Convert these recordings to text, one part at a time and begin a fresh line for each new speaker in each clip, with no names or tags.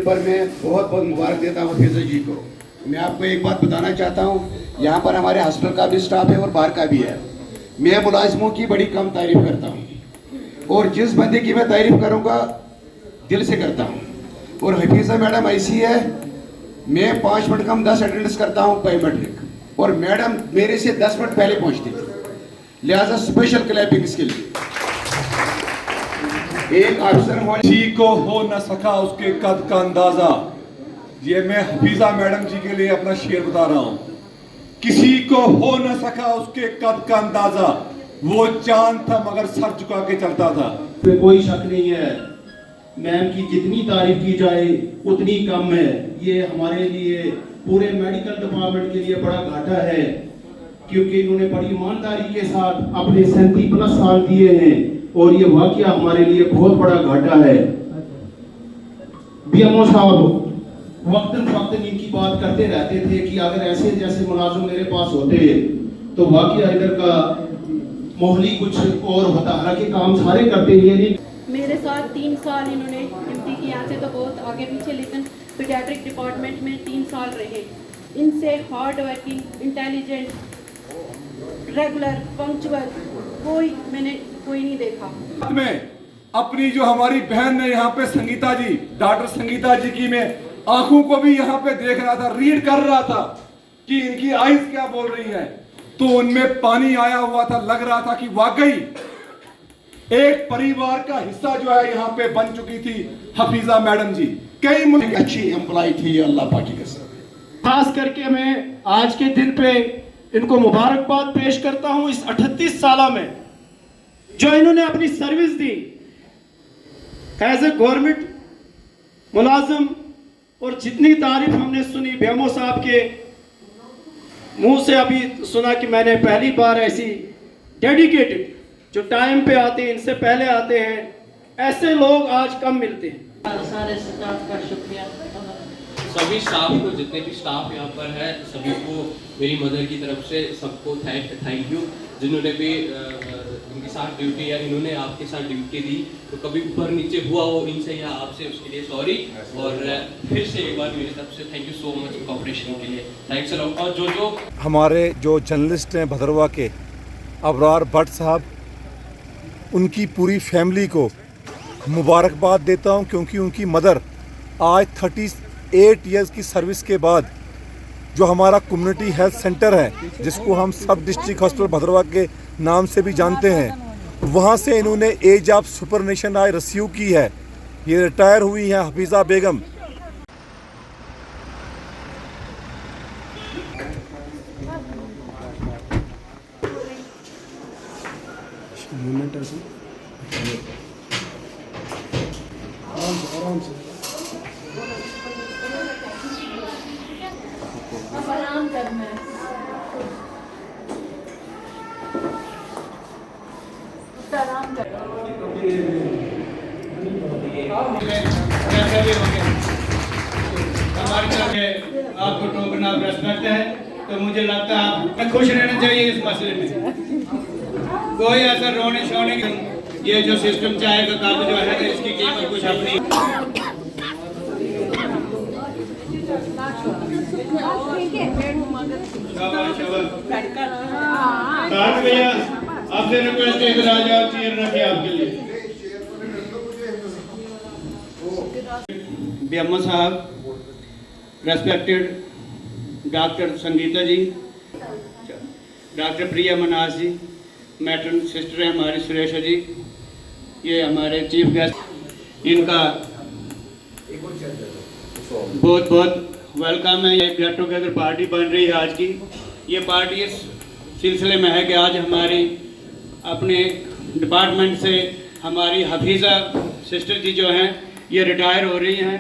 पर मैं बहुत बहुत मुबारक देता हूँ हफीज़ा जी को। मैं आपको एक बात बताना चाहता हूँ, यहाँ पर हमारे हॉस्पिटल का भी स्टाफ है और बाहर का भी है। मैं मुलाजिमों की बड़ी कम तारीफ करता हूँ और जिस बंदे की मैं तारीफ करूँगा दिल से करता हूँ। और हफीज़ा मैडम ऐसी है, मैं 5 मिनट कम 10 अटेंडेंस करता हूँ बायोमेट्रिक और मैडम मेरे से 10 मिनट पहले पहुँचती थी, लिहाजा स्पेशल क्लैपिंग इसके लिए। एक ऑफिसर
किसी को हो न सका उसके कद का अंदाजा, ये मैं हफीजा मैडम जी के लिए अपना शेर बता रहा हूँ। किसी को हो न सका उसके कद का अंदाजा, वो चांद था मगर सर झुका के चलता था।
कोई शक नहीं है, मैम की जितनी तारीफ की जाए उतनी कम है। ये हमारे लिए पूरे मेडिकल डिपार्टमेंट के लिए बड़ा घाटा है, क्योंकि इन्होंने बड़ी ईमानदारी के साथ अपने 37+ साल दिए हैं और ये वाकया हमारे लिए बहुत बड़ा घाटा है। बीएमओ साहब वक्तन फक्तन इनकी बात करते रहते थे कि अगर ऐसे जैसे मुलाजिम मेरे पास होते तो वाकया इधर का माहौली कुछ और होता। हालांकि काम सारे करते ही नहीं।
मेरे साथ 3 साल इन्होंने ड्यूटी की, यहाँ से तो बहुत आगे पीछे, लेकिन पीडियाट्रिक डिपार्टमेंट में 3 साल रहे। इनसे hard working, intelligent, regular, punctual मैंने कोई नहीं देखा।
में अपनी जो हमारी बहन है यहाँ पे संगीता जी, डॉक्टर संगीता जी की मैं आंखों को भी यहाँ पे देख रहा था, रीड कर रहा था कि इनकी आईज क्या बोल रही है, तो उनमें पानी आया हुआ था। लग रहा था कि वाकई एक परिवार का हिस्सा जो है यहाँ पे बन चुकी थी हफीजा मैडम जी। कई
अच्छी एम्प्लॉय थी अल्लाह पाक की कसम।
खास करके मैं आज के दिन पे इनको मुबारकबाद पेश करता हूं इस 38 साल में जो इन्होंने अपनी सर्विस दी एज ए गवर्नमेंट मुलाजिम। और जितनी तारीफ हमने सुनी बीएमओ साहब के मुंह से अभी सुना कि मैंने पहली बार ऐसी डेडिकेटेड जो टाइम पे आते हैं, इनसे पहले आते हैं, ऐसे लोग आज कम मिलते हैं।
सारे स्टाफ का शुक्रिया,
सभी स्टाफ को, जितने भी स्टाफ यहाँ पर है सभी को मेरी मदर की तरफ से सबको थैंक यू, जिन्होंने भी इनके साथ ड्यूटी या इन्होंने आपके साथ ड्यूटी दी तो कभी ऊपर नीचे हुआ हो इनसे या आपसे, उसके लिए सॉरी। और फिर से एक बार मेरी तरफ से thank you so much cooperation के लिए, थैंक्स अ लॉट। और जो
हमारे जो जर्नलिस्ट हैं भदरवा के अबरार भट्ट साहब, उनकी पूरी फैमिली को मुबारकबाद देता हूं, क्योंकि उनकी मदर आज 38 इयर्स की सर्विस के बाद जो हमारा कम्युनिटी हेल्थ सेंटर है, जिसको हम सब डिस्ट्रिक्ट हॉस्पिटल भदरवा के नाम से भी जानते हैं, वहाँ से इन्होंने एज ऑफ सुपरनेशन आज रिसीव की है। ये रिटायर हुई हैं हफीज़ा बेगम।
आराम करना है। आराम करना
हमारी तरफ से आपको टोकन ऑफ रेस्पेक्ट है, तो मुझे लगता है आप खुश रहना चाहिए इस मसले में। कोई ऐसा रोने शोने की ये जो सिस्टम चाहेगा काम जो है इसकी कीमत कुछ अपनी। भैया आपसे रिक्वेस्ट है इधर आ जाओ, चेयर रखिए आपके लिए। बीएमओ साहब, रेस्पेक्टेड डॉक्टर संगीता जी, डॉक्टर प्रिया मनास जी, मैट्रन सिस्टर है हमारी सुरेशा जी, ये हमारे चीफ गेस्ट, इनका बहुत बहुत वेलकम है। ये गेट टुगेदर पार्टी बन रही है आज की। ये पार्टी इस सिलसिले में है कि आज हमारी अपने डिपार्टमेंट से हमारी हफीज़ा सिस्टर जी जो हैं ये रिटायर हो रही हैं।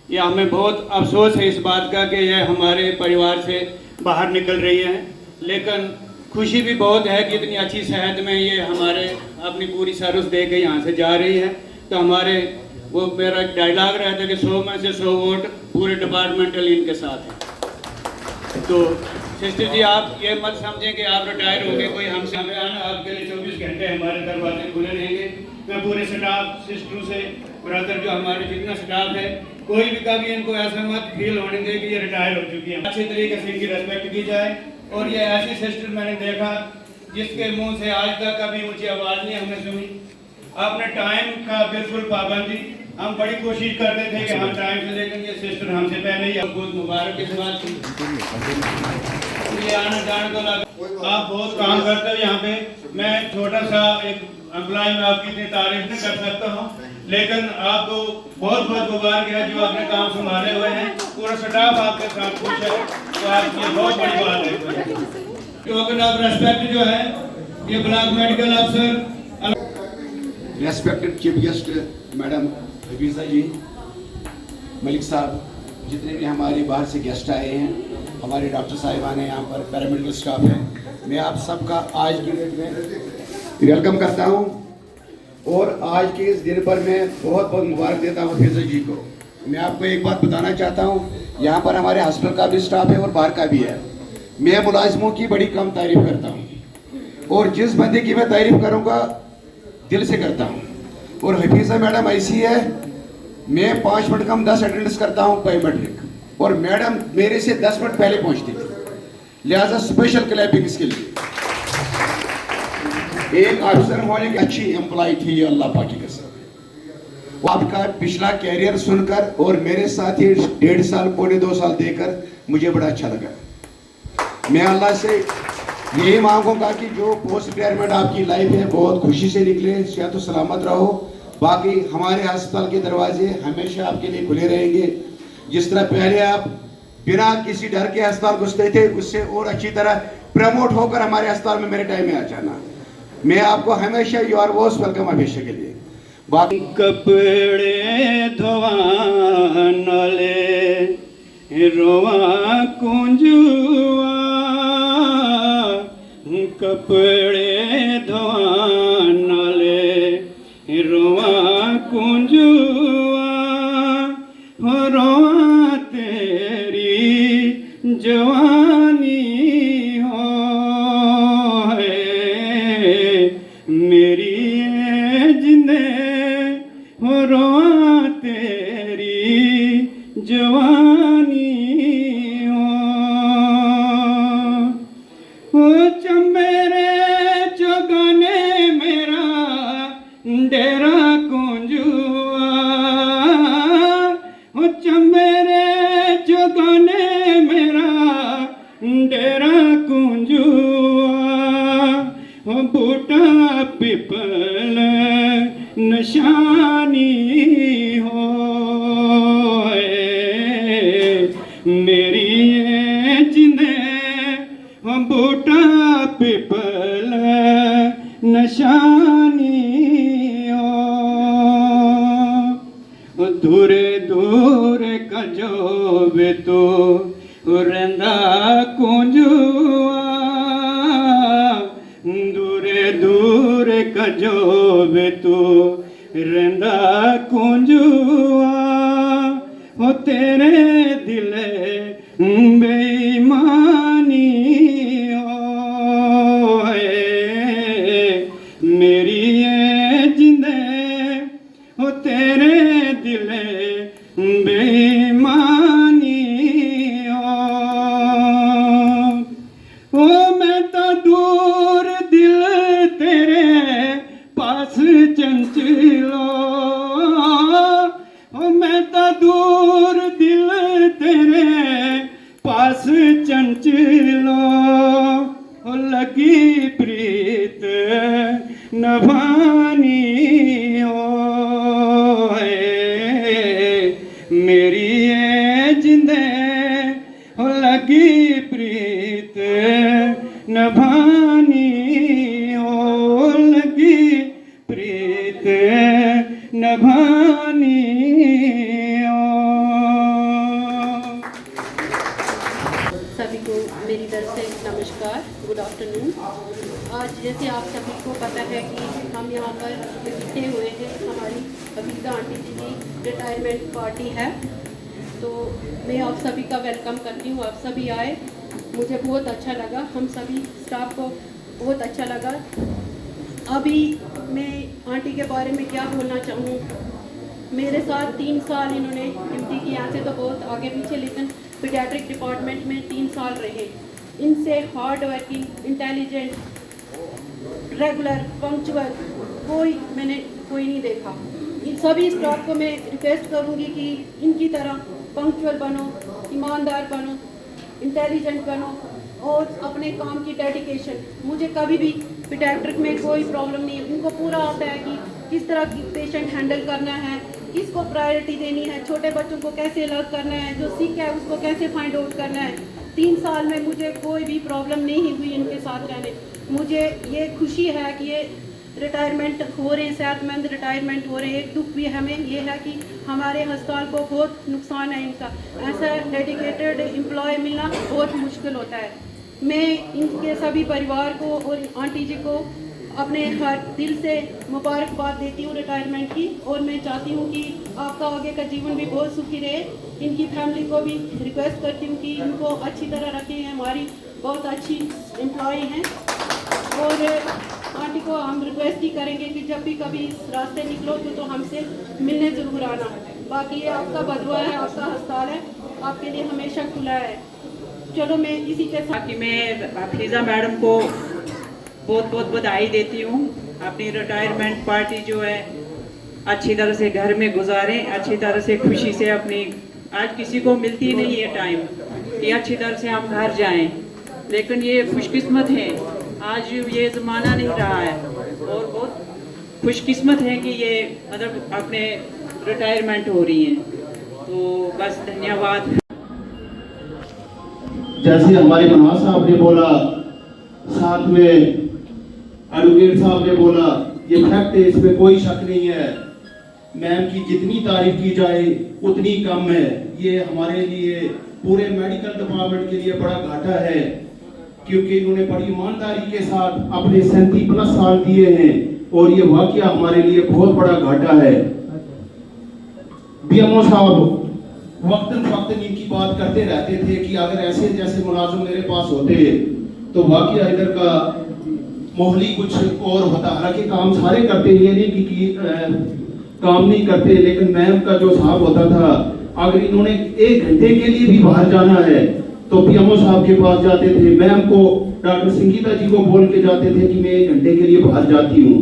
ये हमें बहुत अफसोस है इस बात का कि ये हमारे परिवार से बाहर निकल रही हैं, लेकिन खुशी भी बहुत है कि इतनी अच्छी सेहत में ये हमारे अपनी पूरी सर्विस दे के यहाँ से जा रही है। तो हमारे वो मेरा डायलॉग रहता है कि 100 में से 100 वोट पूरे डिपार्टमेंटल इनके साथ है। तो सिस्टर जी आप ये मत समझें कि आप रिटायर हो गए, कोई हमसे हमें आना, आपके लिए 24 घंटे हमारे दरवाजे खुले रहेंगे। मैं पूरे स्टाफ, सिस्टरों से, ब्रदर जो हमारे जितना स्टाफ है कोई भी कभी इनको ऐसा मत फील होने दे कि ये रिटायर हो चुकी है। अच्छे तरीके से इनकी रेस्पेक्ट की जाए। और ये ऐसी सिस्टर मैंने देखा जिसके मुंह से आज तक कभी ऊंची आवाज़ नहीं हमने सुनी। आपने टाइम का बिल्कुल पाबंदी, हम बड़ी कोशिश करते थे कि हम टाइम से, लेकिन ये सिस्टर हमसे पहले ही बहुत मुबारक इस बात की। ये आना जाने तो लगा। आप बहुत काम करते हो यहाँ पे। मैं छोटा सा एक एम्प्लॉय में आपकी इतनी तारीफ नहीं कर सकता हूँ, लेकिन आपको बहुत बहुत मुबारक है जो अपने काम संभाले हुए हैं। पूरा स्टाफ आपके साथ खुश है, तो आपकी बहुत बड़ी बात है। टोकन ऑफ रेस्पेक्ट जो है ये ब्लॉक मेडिकल अफसर
रेस्पेक्टेड चीफ गेस्ट मैडम हफीज़ा जी, मलिक साहब, जितने भी हमारे बाहर से गेस्ट आए हैं, हमारे डॉक्टर साहिबान हैं, यहाँ पर पैरामेडिकल स्टाफ है, मैं आप सबका आज की डेट में वेलकम करता हूँ। और आज के इस दिन पर मैं बहुत बहुत मुबारक देता हूँ हफीज़ा जी को। मैं आपको एक बात बताना चाहता हूँ, यहाँ पर हमारे हॉस्पिटल का भी स्टाफ है और बाहर का भी है। मैं मुलाजिमों की बड़ी कम तारीफ करता हूँ और जिस बंदे की मैं तारीफ करूँगा दिल से करता हूँ। और हफीज़ा मैडम ऐसी है, मैं 5 मिनट कम 10 अटेंडेंस करता हूँ बायोमेट्रिक, और मैडम मेरे से 10 मिनट पहले पहुँचती थी, लिहाजा स्पेशल क्लैपिंग इसके लिए। एक ऑफिसर होने की अच्छी एम्प्लॉय थी ये, अल्लाह पाक की कसम। आपका पिछला कैरियर सुनकर और मेरे साथ ही 1.5 साल पौने 2 साल देकर मुझे बड़ा अच्छा लगा। मैं अल्लाह से यही मांगूंगा कि जो पोस्ट रिटायरमेंट आपकी लाइफ है बहुत खुशी से निकले, सेहत तो सलामत रहो। बाकी हमारे अस्पताल के दरवाजे हमेशा आपके लिए खुले रहेंगे। जिस तरह पहले आप बिना किसी डर के अस्पताल घुसते थे, उससे और अच्छी तरह प्रमोट होकर हमारे अस्पताल में मेरे टाइम में आ जाना। मैं आपको हमेशा यू आर मोस्ट वेलकम हमेशा के लिए। बाकी
कपड़े धोवान ले रोवा कुंजुआ, कपड़े धोवान ले रोवा कुंजुआ, हो रोवा तेरी जवानी हो मेरी जिंदे, हो रोवा तेरी जवानी हो चंबेरे चौगाने मेरा डेरा कुंजुआ, हो चंबेरे चौगाने मेरा डेरा कुंजुआ, हो बूटा पिपल निशानी हो मेरी जिंदे, हो बूटा पिपल निशानी हो दूरे दूर कजो वे तो रंदा कुंजुआ, दूरे दूर कजो वे तो रंदा कुंजुआ, हो तेरे दिले बेईमानी हो मेरी जिंदे, हो तेरे दिले बेईमानी हो मैं तो दूर दिल तेरे पास चंचलो, हो मैं तो दूर दिल तेरे पास चंचलो, हो लगी प्रीत नभानी हो मेरी जिंदे, हो लगी प्रीत नभानी हो लगी प्रीत नभानी हो।
सभी को मेरी तरफ से नमस्कार, गुड आफ्टरनून। आज जैसे आप सभी को पता है कि हम यहाँ पर इकट्ठे हुए हैं, हमारी हफीज़ा आंटी जी की रिटायरमेंट पार्टी है, तो मैं आप सभी का वेलकम करती हूँ। आप सभी आए, मुझे बहुत अच्छा लगा, हम सभी स्टाफ को बहुत अच्छा लगा। अभी मैं आंटी के बारे में क्या बोलना चाहूँ, मेरे साथ 3 साल इन्होंने ड्यूटी की, यहाँ से तो बहुत आगे पीछे, लेकिन पीडियाट्रिक डिपार्टमेंट में 3 साल रहे। इनसे hard working, intelligent, regular, punctual मैंने कोई नहीं देखा। इन सभी स्टाफ को मैं रिक्वेस्ट करूँगी कि इनकी तरह पंक्चुअल बनो, ईमानदार बनो, इंटेलिजेंट बनो और अपने काम की डेडिकेशन। मुझे कभी भी पीडियाट्रिक में कोई प्रॉब्लम नहीं है, इनको पूरा आता है कि किस तरह की पेशेंट हैंडल करना है, किसको प्रायोरिटी देनी है, छोटे बच्चों को कैसे अलग करना है, जो सिक है उसको कैसे फाइंड आउट करना है। 3 साल में मुझे कोई भी प्रॉब्लम नहीं हुई इनके साथ रहने। मुझे ये खुशी है कि ये रिटायरमेंट हो रहे हैं, सेहतमंद रिटायरमेंट हो रहे हैं। एक दुख भी हमें ये है कि हमारे अस्पताल को बहुत नुकसान है इनका। ऐसा डेडिकेटेड एम्प्लॉय मिलना बहुत मुश्किल होता है। मैं इनके सभी परिवार को और आंटी जी को अपने हर दिल से मुबारकबाद देती हूँ रिटायरमेंट की, और मैं चाहती हूँ कि आपका आगे का जीवन भी बहुत सुखी रहे। इनकी फैमिली को भी रिक्वेस्ट करती हूँ कि इनको अच्छी तरह रखें, हमारी बहुत अच्छी एम्प्लॉय हैं। और आंटी को हम रिक्वेस्ट ही करेंगे कि जब भी कभी इस रास्ते निकलो तो हमसे मिलने ज़रूर आना। बाकी ये आपका बदवा है, आपका अस्पताल है, आपके लिए हमेशा खुला है। चलो मैं इसी के साथ
बाकी मैं हफीज़ा मैडम को बहुत बहुत बधाई देती हूँ। अपनी रिटायरमेंट पार्टी जो है अच्छी तरह से घर में गुजारें, अच्छी तरह से खुशी से अपनी, आज किसी को मिलती नहीं है टाइम कि अच्छी तरह से हम घर जाएं, लेकिन ये खुशकिस्मत हैं, आज ये ज़माना नहीं रहा है और बहुत खुशकिस्मत है कि ये मतलब अपने रिटायरमेंट हो रही हैं। तो बस धन्यवाद।
जैसे हमारे मनोज साहब ने बोला, साथ में एडवोकेट साहब ने बोला, ये फैक्ट है, इसमें कोई शक नहीं है। मैम की जितनी तारीफ की जाए उतनी कम है। ये हमारे लिए, पूरे मेडिकल डिपार्टमेंट के लिए बड़ा घाटा है, क्योंकि इन्होंने बड़ी ईमानदारी के साथ अपने 37+ साल दिए हैं और ये वाकया हमारे लिए बहुत बड़ा घाटा है। बीएमओ साहब वक्तन फक्तन इनकी बात करते रहते थे कि अगर ऐसे जैसे मुलाजिम मेरे पास होते तो वाकया इधर का माहौल ही कुछ और होता। हालांकि काम सारे करते, ये नहीं कि काम नहीं करते, लेकिन मैम का जो साहब होता था, अगर इन्होंने 1 घंटे के लिए भी बाहर जाना है तो पीएमओ साहब के पास जाते थे। मैम को, डॉक्टर संगीता जी को बोल के जाते थे कि मैं 1 घंटे के लिए बाहर जाती हूँ।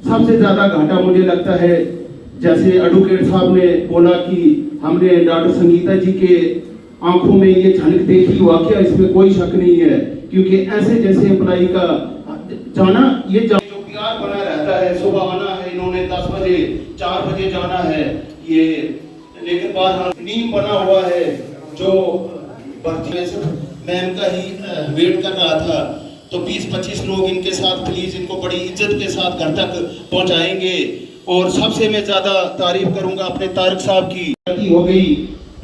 सबसे ज्यादा घाटा मुझे लगता है, जैसे एडवोकेट साहब ने बोला कि हमने डॉक्टर संगीता जी के आंखों में ये झलक देखी, वाकया इसमें कोई शक नहीं है, क्योंकि ऐसे जैसे एम्प्लॉय का जाना, ये जो प्यार बना रहता है, सुबह आना है, इन्होंने 10 बजे 4 बजे जाना है, ये लेकिन बाहर नीम बना हुआ है जो मैम का ही वेट कर रहा था। तो 20-25 लोग इनके साथ, प्लीज इनको बड़ी इज्जत के साथ घर तक पहुंचाएंगे। और सबसे मैं ज्यादा तारीफ करूंगा अपने तारिक साहब की। गलती हो गई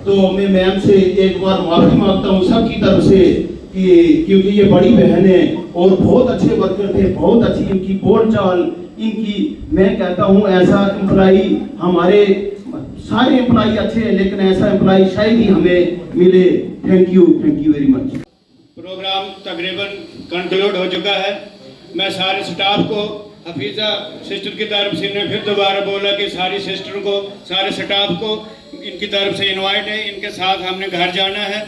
तो मैं मैम से एक बार माफी मांगता हूं सबकी तरफ से, कि क्योंकि ये बड़ी बहन है और बहुत अच्छे वर्कर थे, बहुत अच्छी इनकी बोलचाल, इनकी, मैं कहता हूं ऐसा एम्प्लॉई, हमारे सारे एम्प्लॉई अच्छे हैं, लेकिन ऐसा एम्प्लॉई शायद ही हमें मिले। Thank you very much.
Program तकरीबन कंक्लूड हो चुका है। मैं सारे स्टाफ को, हफीज़ा सिस्टर की तरफ से ने फिर दोबारा बोला कि सारी सिस्टर को, सारे स्टाफ को इनकी तरफ से इनवाइट है, इनके साथ हमने घर जाना है।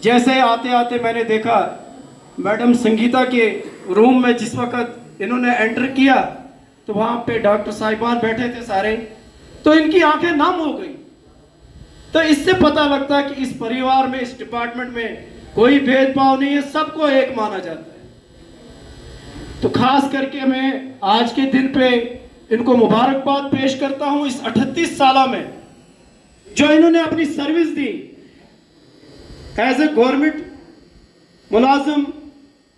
जैसे आते आते मैंने देखा मैडम संगीता के रूम में, जिस वक्त इन्होंने एंटर किया तो वहाँ पे डॉक्टर साहिबान बैठे थे सारे, तो इनकी आंखें नम हो गई। तो इससे पता लगता है कि इस परिवार में, इस डिपार्टमेंट में कोई भेदभाव नहीं है, सबको एक माना जाता है। तो खास करके मैं आज के दिन पे इनको मुबारकबाद पेश करता हूं, इस 38 साल में जो इन्होंने अपनी सर्विस दी एज ए गवर्नमेंट मुलाजिम।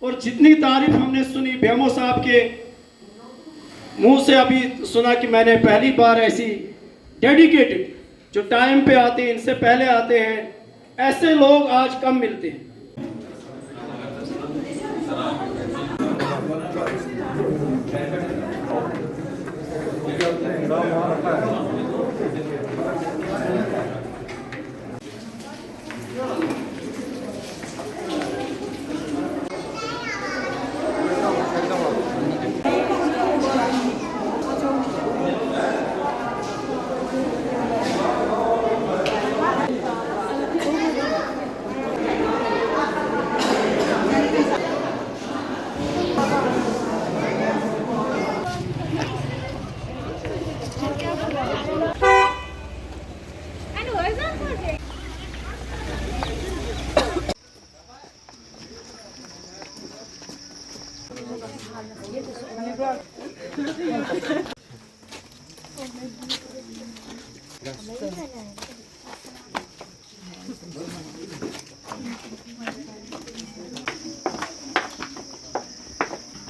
और जितनी तारीफ हमने सुनी बीएमओ साहब के मुंह से, अभी सुना कि मैंने पहली बार ऐसी डेडिकेटेड, जो टाइम पे आते हैं, इनसे पहले आते हैं, ऐसे लोग आज कम मिलते हैं।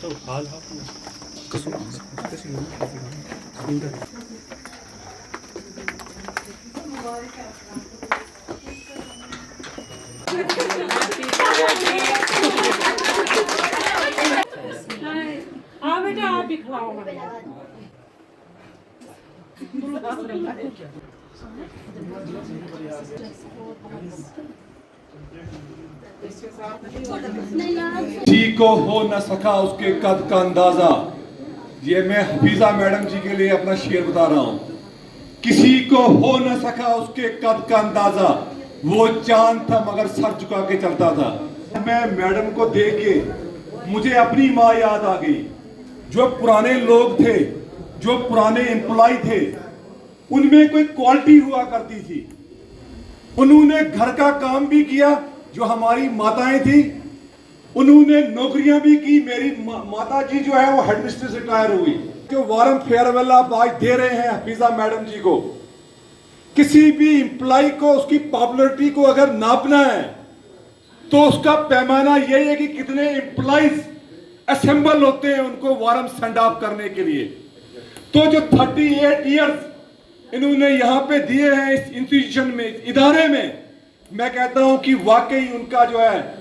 हाँ बेटा आप भी खिलाओ हमें।
किसी को हो न सका उसके कद का अंदाजा। ये मैं हफीजा मैडम जी के लिए अपना शेर बता रहा हूं। किसी को हो न सका उसके कद का अंदाजा, वो चांद था मगर सर झुका के चलता था। मैं मैडम को देख के मुझे अपनी माँ याद आ गई। जो पुराने लोग थे, जो पुराने एम्प्लॉय थे, उनमें कोई क्वालिटी हुआ करती थी। उन्होंने घर का काम भी किया, जो हमारी माताएं थी उन्होंने नौकरियां भी की। मेरी माता जी जो है वो हेडमिस्ट्रेस रिटायर हुई। जो वारम फेयरवेल आप आज दे रहे हैं हफीजा मैडम जी को, किसी भी एम्प्लॉय को उसकी पॉपुलरिटी को अगर नापना है तो उसका पैमाना यही है कि कितने एम्प्लॉइज असेंबल होते हैं उनको वारम सेंड ऑफ करने के लिए। तो जो 38 इयर्स इन्होंने यहाँ पे दिए हैं इस इंस्टीट्यूशन में, इस इदारे में, मैं कहता हूं कि वाकई उनका जो है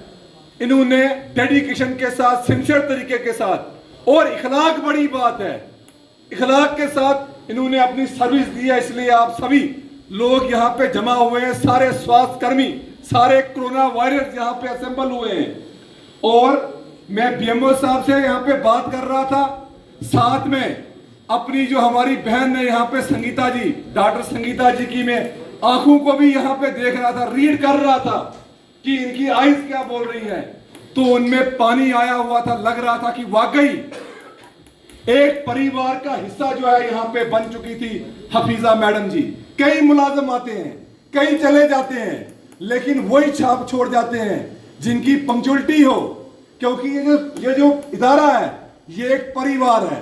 इन्होंने डेडिकेशन के साथ, सिंसियर तरीके के साथ, और इखलाक बड़ी बात है, इखलाक के साथ इन्होंने अपनी सर्विस दी है। इसलिए आप सभी लोग यहाँ पे जमा हुए हैं, सारे स्वास्थ्य कर्मी, सारे कोरोना वायरस यहाँ पे असेंबल हुए हैं। और मैं बीएमओ साहब से यहाँ पे बात कर रहा था, साथ में अपनी जो हमारी बहन है यहाँ पे संगीता जी, डॉक्टर संगीता जी की मैं आंखों को भी यहाँ पे देख रहा था, रीड कर रहा था कि इनकी आईज क्या बोल रही है। तो उनमें पानी आया हुआ था, लग रहा था कि वाकई एक परिवार का हिस्सा जो है यहाँ पे बन चुकी थी हफीजा मैडम जी। कई मुलाजिम आते हैं, कई चले जाते हैं, लेकिन वही छाप छोड़ जाते हैं जिनकी पंक्चुअलिटी हो, क्योंकि ये जो इदारा है ये एक परिवार है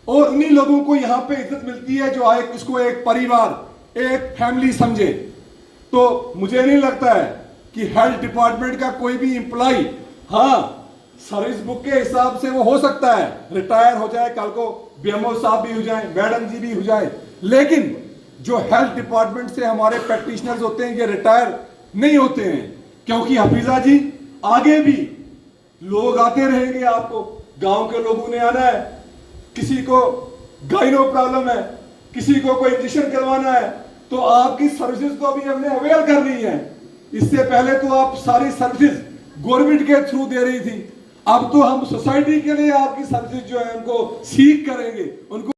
और उन्हीं लोगों को यहाँ पे इज्जत मिलती है जो इसको एक परिवार, एक फैमिली समझे। तो मुझे नहीं लगता है कि हेल्थ डिपार्टमेंट का कोई भी एम्प्लॉय, हाँ सर्विस बुक के हिसाब से वो हो सकता है रिटायर हो जाए, कल को बीएमओ साहब भी हो जाए, मैडम जी भी हो जाए, लेकिन जो हेल्थ डिपार्टमेंट से हमारे प्रैक्टिशनर्स होते हैं ये रिटायर नहीं होते हैं। क्योंकि हफीजा जी आगे भी लोग आते रहेंगे, आपको गांव के लोगों ने आना है, किसी को गाइनो प्रॉब्लम है, किसी को कोई इंजेक्शन करवाना है, तो आपकी सर्विसेज को भी हमने अवेयर करनी है। इससे पहले तो आप सारी सर्विसेज गवर्नमेंट के थ्रू दे रही थी, अब तो हम सोसाइटी के लिए आपकी सर्विसेज जो है उनको सीख करेंगे, उनको